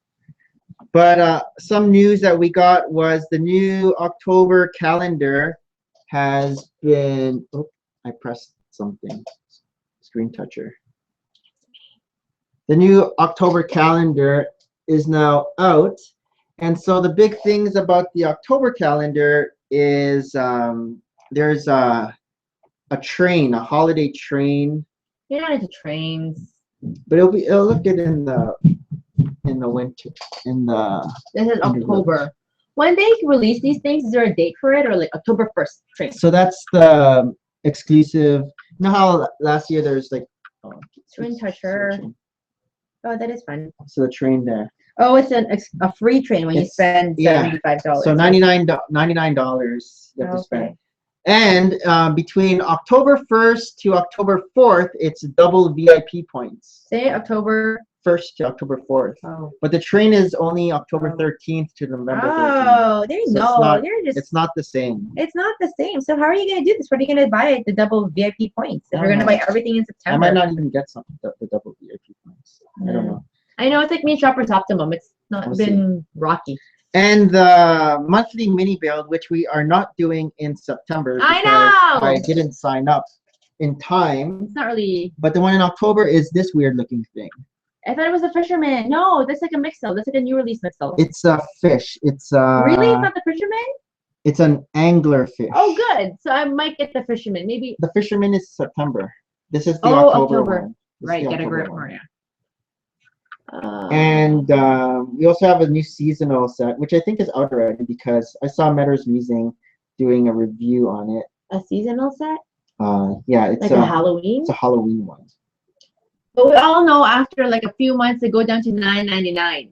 But some news that we got was the new October calendar has been. Oh, I pressed something. Screen toucher. The new October calendar is now out, and so the big things about the October calendar is there's a train, a holiday train. You're not into trains. But it'll look good in the winter This is October. When they release these things, is there a date for it or like October 1st train? So that's the exclusive. You know how last year there's like Screen toucher. Oh, that is fun. So the train there. Oh, it's a free train when you spend $75. So $99 you have to spend. Okay. And between October 1st to October 4th, it's double VIP points. Say October 1st to October 4th. Oh. But the train is only October 13th to November 13th. Oh, there you go. It's not the same. It's not the same. So how are you going to do this? What are you going to buy the double VIP points? If you're going to buy everything in September. I might not even get the double VIP points. I don't know. I know it's like me and Shoppers Optimum. It's not been rocky. And the monthly mini build, which we are not doing in September. I know. I didn't sign up in time. It's not really. But the one in October is this weird looking thing. I thought it was a fisherman. No, that's like a mixel. That's like a new release mixel. It's a fish. It's really? It's not the fisherman? It's an angler fish. Oh, good. So I might get the fisherman. Maybe. The fisherman is September. This is the October one. Right. Get a grip, Maria. And we also have a new seasonal set, which I think is out already because I saw Metters Musing doing a review on it. A seasonal set? Yeah, it's like a Halloween. It's a Halloween one. But we all know after like a few months, they go down to $9.99.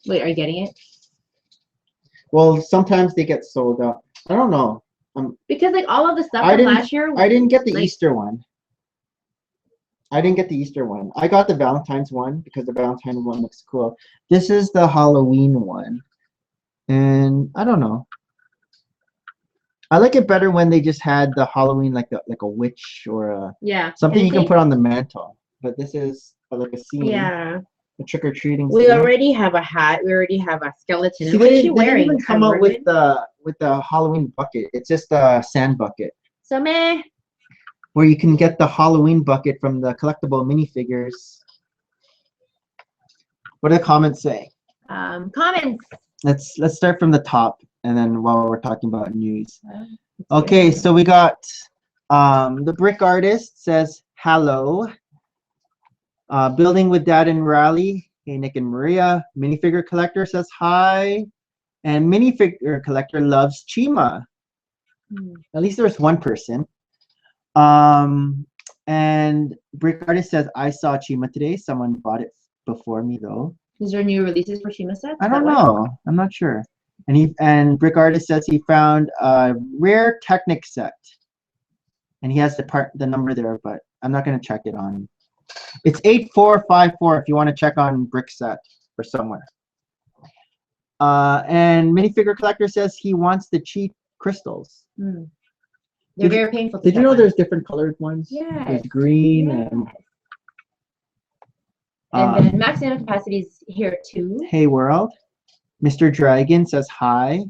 Wait, are you getting it? Well, sometimes they get sold out. I don't know. Because like all of the stuff from last year. I didn't get the Easter one. I didn't get the Easter one. I got the Valentine's one because the Valentine's one looks cool. This is the Halloween one. And I don't know. I like it better when they just had the Halloween like a witch or something you can put on the mantle. But this is like a scene. Yeah. A trick-or-treating scene. We already have a hat. We already have a skeleton. See, what is she wearing? They didn't even come out with the Halloween bucket. It's just a sand bucket. So meh. Where you can get the Halloween bucket from the collectible minifigures. What do the comments say? Comments. Let's start from the top, and then while we're talking about news. Okay, so we got the brick artist says hello. Building with Dad and Raleigh. Hey, Nick and Maria. Minifigure collector says hi, and minifigure collector loves Chima. At least there's one person. And brick artist says I saw Chima today. Someone bought it before me though. Is there new releases for Chima sets? I don't know. I'm not sure. And brick artist says he found a rare Technic set, and he has the number there, but I'm not gonna check it on. It's 8454 if you want to check on brick set or somewhere. And minifigure collector says he wants the cheap crystals. They're very painful. Did you know there's different colored ones? Yeah. There's green and then maximum capacity is here too. Hey world. Mr. Dragon says hi.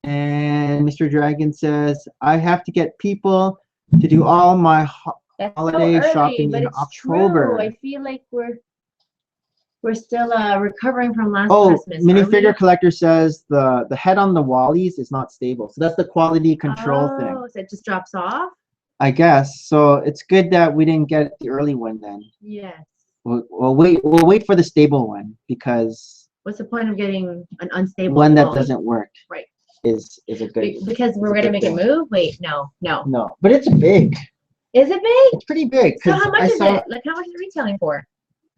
And Mr. Dragon says, I have to get people to do all my holiday shopping in October. True. I feel like we're still recovering from last Christmas. Minifigure collector says the head on the Wallies is not stable. So that's the quality control thing. Oh, so it just drops off? I guess. So it's good that we didn't get the early one then. Yes. We'll wait for the stable one because what's the point of getting an unstable one that doesn't work? Right. Is a good because we're gonna make it move? Wait, no. No. But it's big. Is it big? It's pretty big. So how much is it? Like how much is it retailing for?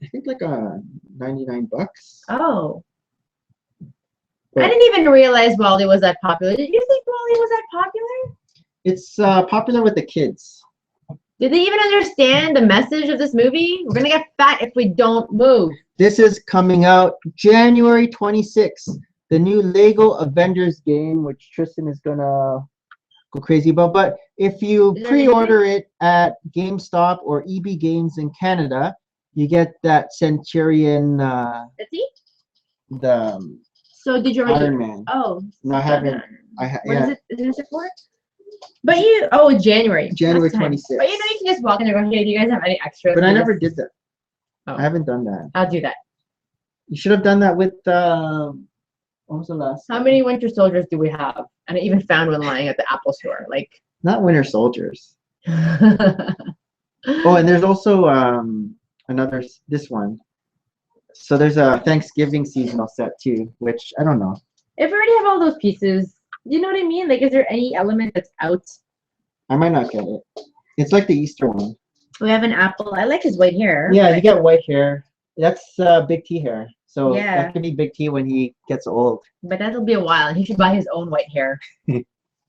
I think like $99. Oh. But I didn't even realize Wally was that popular. Did you think Wally was that popular? It's popular with the kids. Did they even understand the message of this movie? We're gonna get fat if we don't move. This is coming out January 26th. The new Lego Avengers game, which Tristan is gonna go crazy about. But if you Is there pre-order it at GameStop or EB Games in Canada, you get that Centurion, Let's see. the So did you already? Iron Man. Oh. No, I haven't. What Yeah. is it? Is it for? But you, oh, January. January That's time. 26th. But you know, you can just walk in and go, hey, do you guys have any extras? But I And never just- did that. Oh. I haven't done that. I'll do that. You should have done that with what was the last? How many Winter Soldiers do we have? And I even found one lying at the Apple store. Like. Not Winter Soldiers. Oh, Oh, and there's also another this one. So there's a Thanksgiving seasonal set too, which I don't know. if we already have all those pieces, you know what I mean? Like, is there any element that's out? I might not get it. It's like the Easter one. We have an Apple. I like his white hair. Yeah, you get white hair. That's Big T hair. So Yeah. that could be Big T when he gets old. But that'll be a while, and he should buy his own white hair.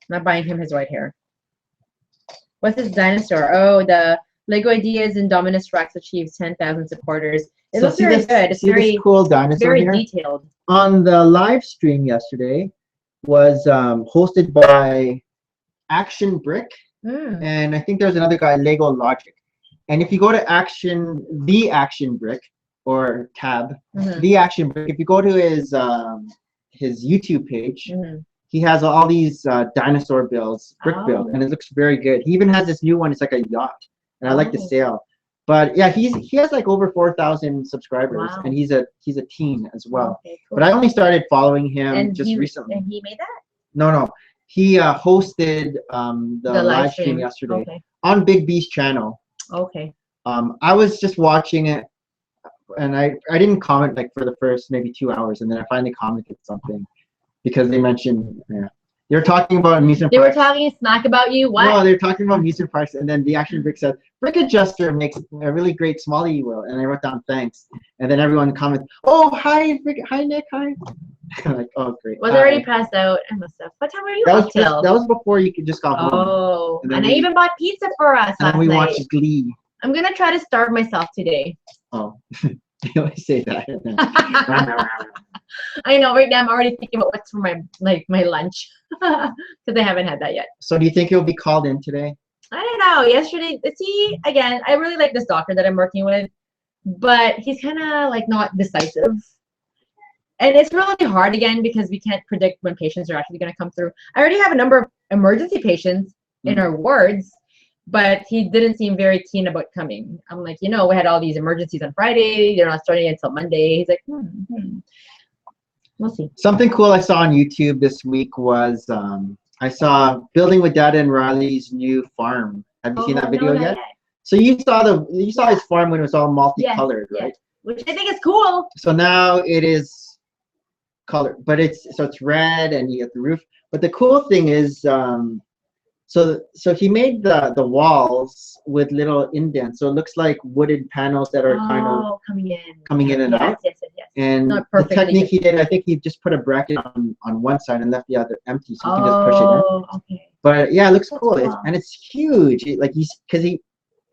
Not buying him his white hair. What's this dinosaur? Oh, the Lego Ideas Indominus Rex achieves 10,000 supporters. It So looks see very this, good. It's see very, this cool dinosaur very here? detailed. On the live stream yesterday was hosted by Action Brick, Mm. and I think there's another guy, Lego Logic. And if you go to the Action Brick or tab, Mhm. the Action Brick, if you go to his YouTube page, Mhm. he has all these dinosaur builds, brick Oh. build, and it looks very good. He even has this new one. It's like a yacht, and I like the Oh. sail. But yeah, he has like over 4,000 subscribers, Wow. and he's a teen as well. Okay, cool. But I only started following him and just he, recently. And he made that? No. He hosted the live stream yesterday Okay. on Big B's channel. Okay. I was just watching it, and I didn't comment like for the first maybe 2 hours, and then I finally commented something because they mentioned they were talking about amusement They were parks. talking smack about you? What? No, they were talking about amusement parks, and then the Action Brick said Brick Adjuster makes a really great Smalley wheel, and I wrote down thanks, and then everyone commented, oh hi Brick, hi Nick, hi. I'm like, oh great. Was Hi. already passed out. I must have. What time were you That up was till? that was before you could just got home. Oh, And and then I we- even bought pizza for us And last then we night. watched Glee. I'm gonna try to starve myself today. Oh, you always say that. I know. Right now, I'm already thinking about what's for my lunch because I haven't had that yet. So do you think he'll be called in today? I don't know. Yesterday, see, again, I really like this doctor that I'm working with, but he's kind of like not decisive. And it's really hard again because we can't predict when patients are actually going to come through. I already have a number of emergency patients in our wards, but he didn't seem very keen about coming. I'm like, we had all these emergencies on Friday. They're not starting until Monday. He's like, We'll see. Something cool I saw on YouTube this week was I saw Building with Dada and Riley's new farm. Have you seen that video no, not yet? So you saw his farm when it was all multicolored, Yes, right? yes. Which I think is cool. So now it is colored, but it's red and you get the roof. But the cool thing is, so he made the walls with little indents, so it looks like wooded panels that are kind of coming in and out. Yes. And Not the perfectly technique he did, I think he just put a bracket on one side and left the other empty, so you can just push it in. Okay. But yeah, it looks cool, cool. and it's huge.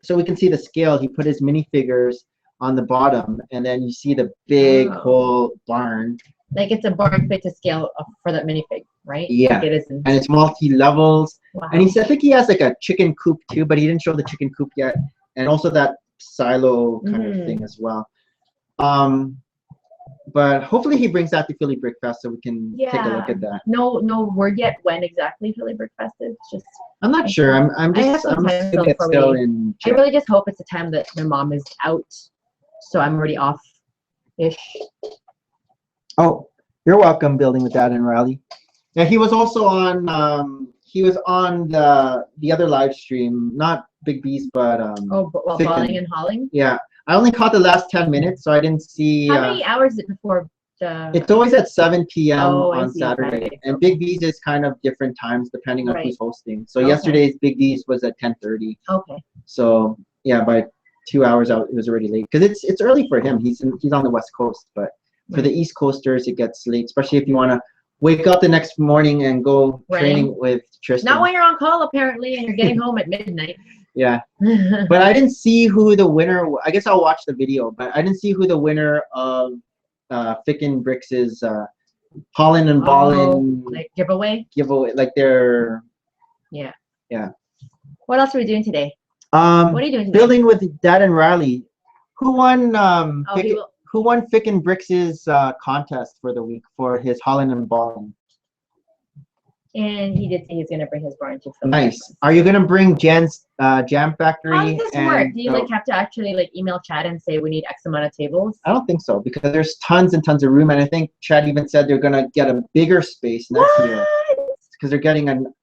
So we can see the scale. He put his minifigures on the bottom, and then you see the big Oh. whole barn. Like it's a barn fit to scale for that minifig, right? Yeah. Like it isn't. And it's multi-levels. Wow. And I think he has like a chicken coop too, but he didn't show the chicken coop yet. And also that silo kind of thing as well. But hopefully he brings that to Philly Brick Fest so we can take a look at that. No word yet when exactly Philly Brick Fest is. Just I'm not sure. I'm have some time assuming it's for still me. in I really just hope it's a time that my mom is out, so I'm already off-ish. Oh, you're welcome, Building with Dad and Riley. Yeah, he was also on the other live stream, not Big B's, but Thicken. Balling and hauling. Yeah, I only caught the last 10 minutes, so I didn't see. How many hours is it before the? It's always at 7 p.m. Oh, I on see, Saturday, Saturday. and Big B's is kind of different times depending on Right. who's hosting. So Okay. yesterday's Big B's was at 10:30. Okay. So yeah, by 2 hours out, it was already late because it's early for him. He's on the West Coast, but for the East Coasters, it gets late, especially if you want to wake up the next morning and go training with Tristan. Not when you're on call, apparently, and you're getting home at midnight. Yeah, but I didn't see who the winner. I guess I'll watch the video, but I didn't see who the winner of Thicken Bricks' Holland and Ballin Like giveaway. giveaway, like their Yeah. Yeah. What else are we doing today? What are you doing today? Building with Dad and Riley. Who won? Who won Fick and Brix's contest for the week for his Holland and Ballin? And he did say he's gonna bring his barn to film. Nice. Are you gonna bring Jen's Jam Factory? How does this work? Do you like have to actually like email Chad and say we need X amount of tables? I don't think so because there's tons and tons of room, and I think Chad even said they're gonna get a bigger space next year because they're getting an.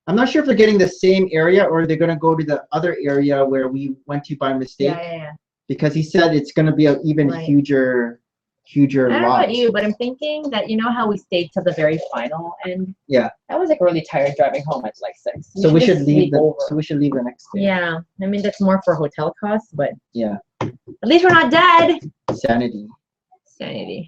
I'm not sure if they're getting the same area or they're gonna go to the other area where we went to by mistake. Yeah. Because he said it's gonna be an even huger I don't know lot. about you, but I'm thinking that you know how we stayed till the very final, and yeah, I was like really tired driving home at like 6. So we should leave the next day. Yeah, I mean that's more for hotel costs, but yeah, at least we're not dead. Sanity.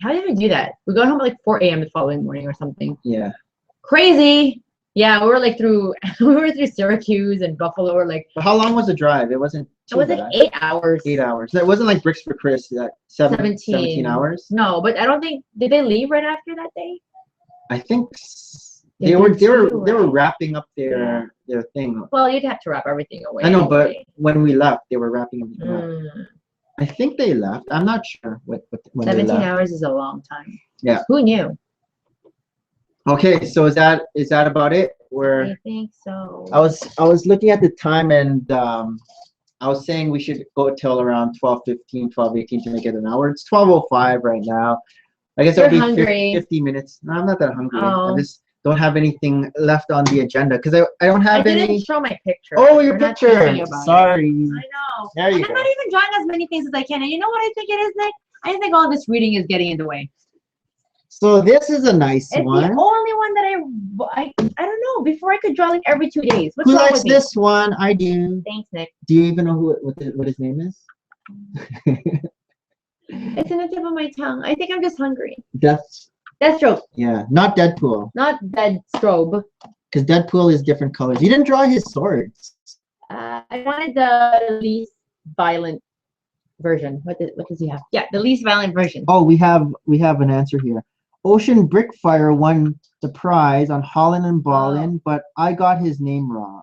How did we do that? We got home at like 4 a.m. the following morning or something. Yeah. Crazy. Yeah, we were like through Syracuse and Buffalo. Or like. But how long was the drive? It wasn't. It was like 8 hours. 8 hours. It wasn't like Bricks for Chris. That 17 hours. No, but I don't think did they leave right after that day? I think they were wrapping up their thing. Well, you'd have to wrap everything away. I know, but when we left, they were wrapping everything up. I think they left. I'm not sure when 17 they left. hours is a long time. Yeah. Who knew? Okay, so is that about it? I think so. I was looking at the time and I was saying we should go till around 12:15, 12:18 to make it an hour. It's 12:05 right now. I guess it'll be 50 minutes. No, I'm not that hungry. I just don't have anything left on the agenda because I don't have any. I didn't show my picture. Oh, your picture. Sorry. I know. There you go. I'm not even drawing as many things as I can. And you know what I think it is, Nick? I think all this reading is getting in the way. So this is a nice one. It's the only one that I don't know. Before I could draw like every 2 days. Who likes this one? I do. Thanks, Nick. Do you even know what his name is? It's in the tip of my tongue. I think I'm just hungry. Deathstroke. Yeah, not Deadpool. Not Deathstroke. Because Deadpool is different colors. You didn't draw his swords. I wanted the least violent version. What does he have? Yeah, the least violent version. Oh, we have an answer here. Ocean Brickfire won the prize on Holland and Ballin, but I got his name wrong.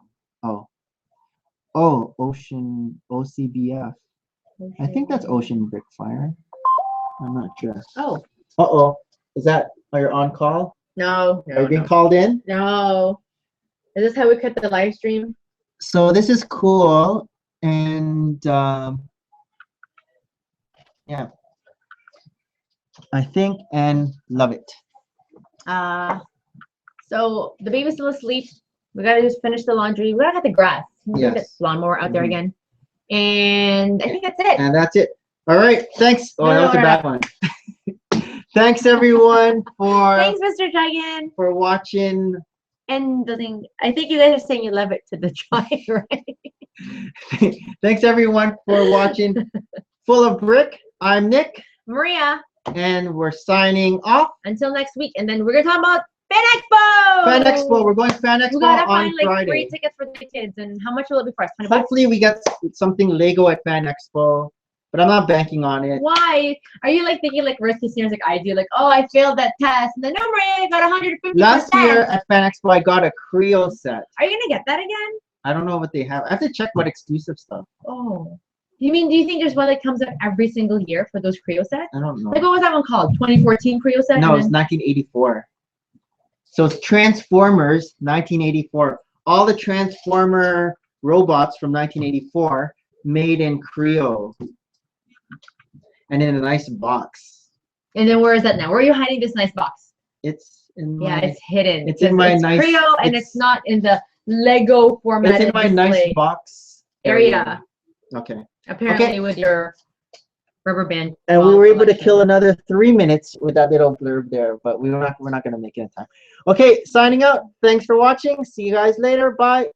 Ocean OCBF. I think that's Ocean Brickfire. I'm not sure. Are you on call? No. Are you being called in? No. Is this how we cut the live stream? So this is cool, and yeah. I think and love it. So the baby's still asleep. We gotta just finish the laundry. We gotta cut the grass. Yes. Get the lawnmower out there again. And I think that's it. And that's it. All right. Thanks. Oh, that was a bad one. Thanks everyone for. Thanks, Mr. Dragon. For watching. And the thing, I think you guys are saying you love it to the drawing, right? Thanks everyone for watching Full of Brick. I'm Nick. Maria. And we're signing off. Until next week. And then we're going to talk about Fan Expo. Fan Expo. We're going Fan Expo on Friday. We got to find like free tickets for the kids. And how much will it be for us? Hopefully we get something Lego at Fan Expo. But I'm not banking on it. Why? Are you like thinking like worst case scenarios like I do? Like, oh, I failed that test. And then no, Maria, I got 150%. Last year at Fan Expo, I got a Creo set. Are you going to get that again? I don't know what they have. I have to check what exclusive stuff. Oh. Do you think there's one that comes up every single year for those Creo sets? I don't know. Like, what was that one called? 2014 Creo set? No, it's 1984. So it's Transformers 1984. All the Transformer robots from 1984 made in Creo. And in a nice box. And then where is that now? Where are you hiding this nice box? It's in my... Yeah, it's hidden. It's in my nice... Creo, and it's not in the Lego format. It's in my nice box area. Okay. Apparently with your rubber band. And we were able to kill another 3 minutes with that little blurb there, but we're not going to make it in time. Okay, signing out. Thanks for watching. See you guys later. Bye.